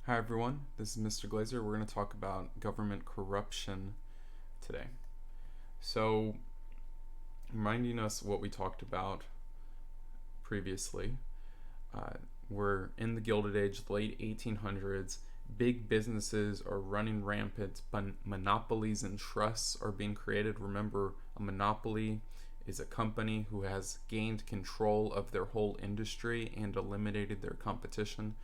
Hi everyone, this is Mr. Glazer. We're going to talk about government corruption today. So, reminding us what we talked about previously, uh, we're in the Gilded Age, the late 1800s. Big businesses are running rampant, monopolies and trusts are being created. Remember, a monopoly is a company who has gained control of their whole industry and eliminated their competition,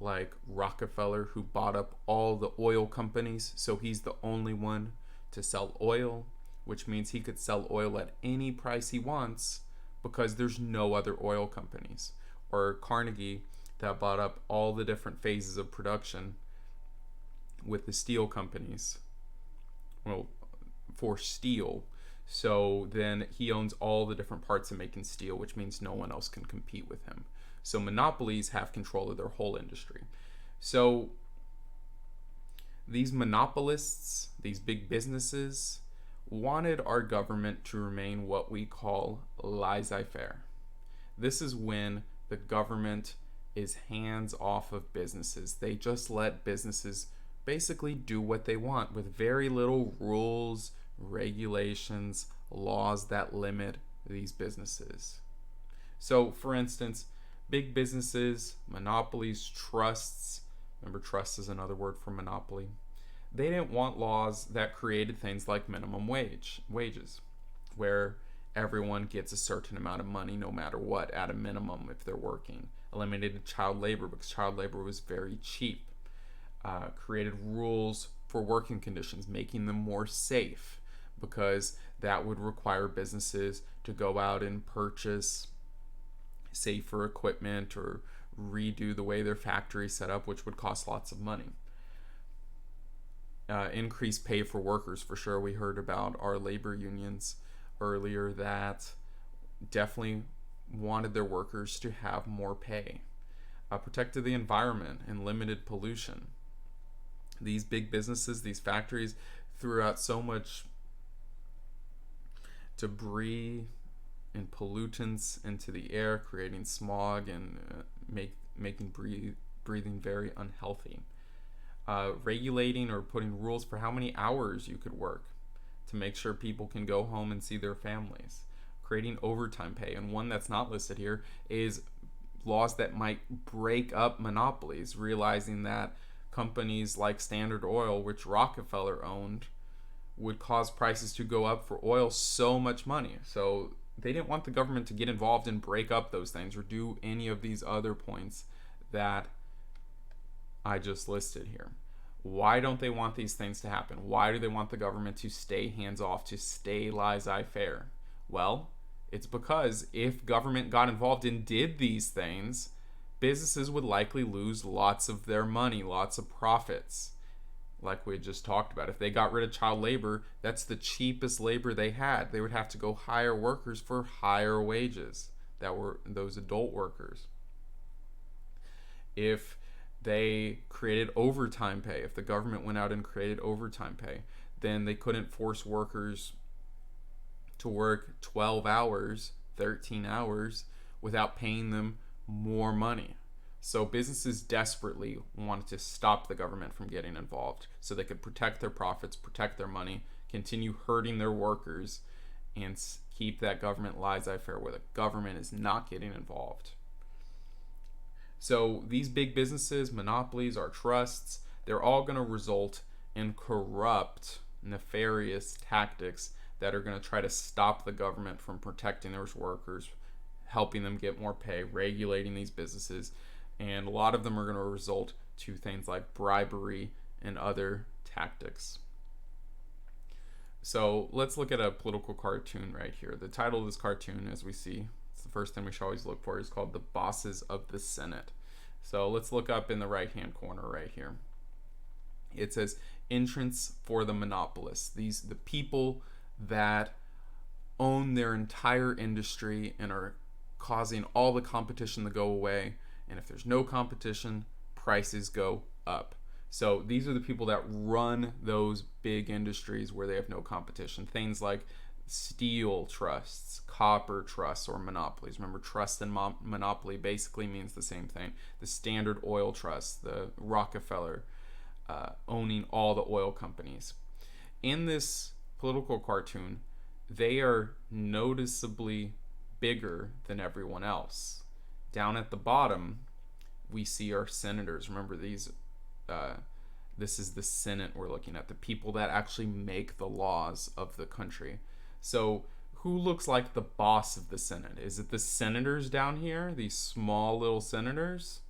like Rockefeller, who bought up all the oil companies, so he's the only one to sell oil, which means he could sell oil at any price he wants because there's no other oil companies. Or Carnegie, that bought up all the different phases of production with the steel companies, well, for steel. So then he owns all the different parts of making steel, which means no one else can compete with him. So monopolies have control of their whole industry. So these monopolists, these big businesses, wanted our government to remain what we call laissez-faire. This is when the government is hands off of businesses. They just let businesses basically do what they want with very little rules, regulations, laws that limit these businesses. So, for instance, big businesses, monopolies, trusts, remember, trust is another word for monopoly, they didn't want laws that created things like minimum wages, where everyone gets a certain amount of money no matter what at a minimum if they're working. Eliminated child labor because child labor was very cheap. Created rules for working conditions, making them more safe because that would require businesses to go out and purchase safer equipment or redo the way their factory set up, which would cost lots of money. Increased pay for workers, for sure. We heard about our labor unions earlier that definitely wanted their workers to have more pay. Protected the environment and limited pollution. These big businesses, these factories, threw out so much debris and pollutants into the air, creating smog and making breathing very unhealthy. Regulating or putting rules for how many hours you could work to make sure people can go home and see their families. Creating overtime pay. And one that's not listed here is laws that might break up monopolies, realizing that companies like Standard Oil, which Rockefeller owned, would cause prices to go up for oil so much money. So they didn't want the government to get involved and break up those things or do any of these other points that I just listed here. Why don't they want these things to happen? Why do they want the government to stay hands off, to stay laissez-faire? Well, it's because if government got involved and did these things, businesses would likely lose lots of their money, lots of profits. Like we just talked about, if they got rid of child labor, that's the cheapest labor they had. They would have to go hire workers for higher wages that were those adult workers. If they created overtime pay, if the government went out and created overtime pay, then they couldn't force workers to work 12 hours, 13 hours without paying them more money. So businesses desperately wanted to stop the government from getting involved so they could protect their profits, protect their money, continue hurting their workers, and keep that government laissez-faire where the government is not getting involved. So these big businesses, monopolies, our trusts, they're all going to result in corrupt, nefarious tactics that are going to try to stop the government from protecting their workers, helping them get more pay, regulating these businesses, and a lot of them are going to result to things like bribery and other tactics. So let's look at a political cartoon right here. The title of this cartoon, as we see, it's the first thing we should always look for, is called The Bosses of the Senate. So let's look up in the right-hand corner right here. It says, entrance for the monopolists. The people that own their entire industry and are causing all the competition to go away. And if there's no competition, prices go up. So these are the people that run those big industries where they have no competition. Things like steel trusts, copper trusts, or monopolies. Remember, trust and monopoly basically means the same thing. The Standard Oil Trust, the Rockefeller owning all the oil companies. In this political cartoon, they are noticeably bigger than everyone else. Down at the bottom, we see our senators. Remember, this is the Senate we're looking at, the people that actually make the laws of the country. So who looks like the boss of the Senate? Is it the senators down here, these small little senators?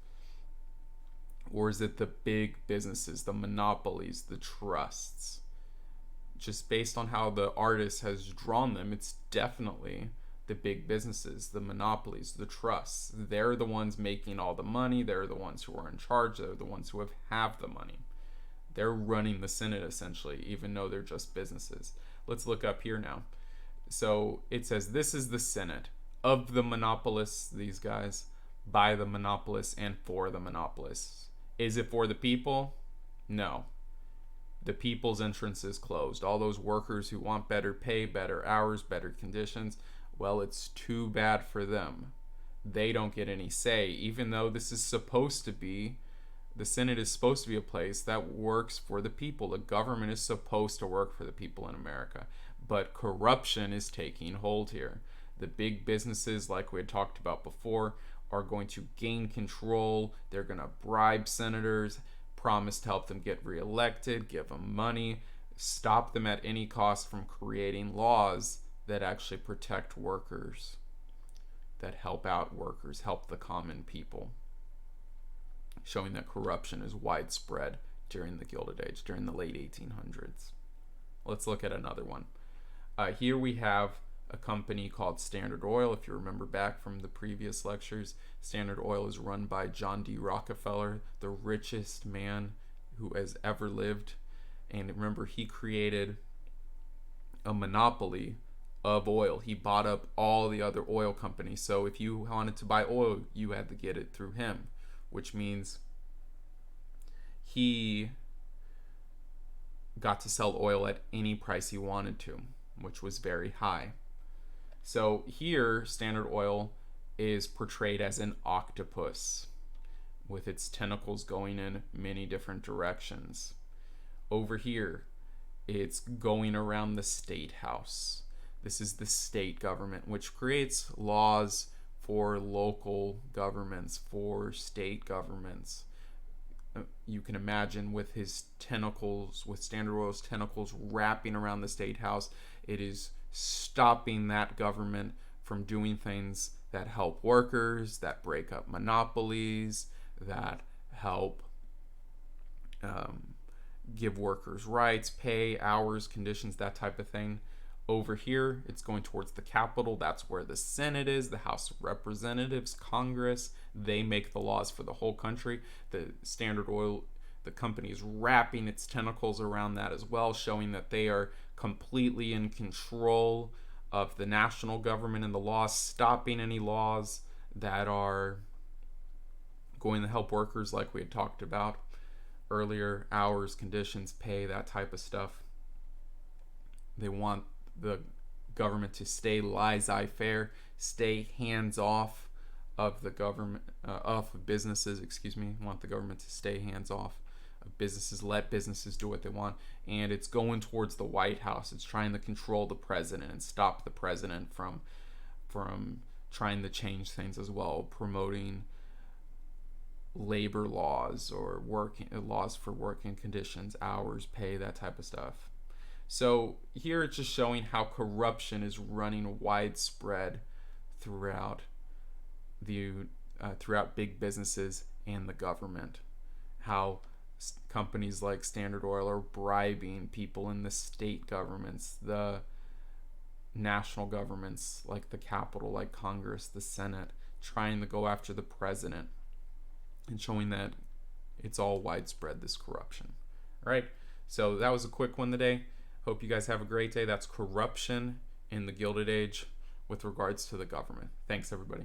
Or is it the big businesses, the monopolies, the trusts? Just based on how the artist has drawn them, it's definitely the big businesses, the monopolies, the trusts. They're the ones making all the money. They're the ones who are in charge. They're the ones who have the money. They're running the Senate, essentially, even though they're just businesses. Let's look up here now. So it says this is the Senate of the monopolists, these guys, by the monopolists, and for the monopolists. Is it for the people? No. The people's entrance is closed. All those workers who want better pay, better hours, better conditions, well, it's too bad for them. They don't get any say, even though this is supposed to be, the Senate is supposed to be a place that works for the people. The government is supposed to work for the people in America. But corruption is taking hold here. The big businesses, like we had talked about before, are going to gain control. They're going to bribe senators, promise to help them get reelected, give them money, stop them at any cost from creating laws that actually protect workers, that help out workers, help the common people, showing that corruption is widespread during the Gilded Age, during the late 1800s. Let's look at another one. Here we have a company called Standard Oil. If you remember back from the previous lectures, Standard Oil is run by John D. Rockefeller, the richest man who has ever lived. And remember, he created a monopoly of oil. He bought up all the other oil companies. So if you wanted to buy oil, you had to get it through him, which means he got to sell oil at any price he wanted to, which was very high. So here, Standard Oil is portrayed as an octopus with its tentacles going in many different directions. Over here, it's going around the state house. This is the state government, which creates laws for local governments, for state governments. You can imagine with his tentacles, with Standard Oil's tentacles wrapping around the state house, it is stopping that government from doing things that help workers, that break up monopolies, that help give workers rights, pay, hours, conditions, that type of thing. Over here, it's going towards the Capitol. That's where the Senate is, the House of Representatives, Congress. They make the laws for the whole country. The Standard Oil, the company, is wrapping its tentacles around that as well, showing that they are completely in control of the national government and the laws, stopping any laws that are going to help workers, like we had talked about earlier, hours, conditions, pay, that type of stuff. They want the government to stay laissez-faire, stay hands-off of the government, off of businesses, want the government to stay hands-off of businesses, let businesses do what they want. And it's going towards the White House. It's trying to control the president and stop the president from trying to change things as well, promoting labor laws or laws for working conditions, hours, pay, that type of stuff. So here it's just showing how corruption is running widespread throughout big businesses and the government. How companies like Standard Oil are bribing people in the state governments, the national governments like the Capitol, like Congress, the Senate, trying to go after the president, and showing that it's all widespread, this corruption. All right, so that was a quick one today. Hope you guys have a great day. That's corruption in the Gilded Age with regards to the government. Thanks, everybody.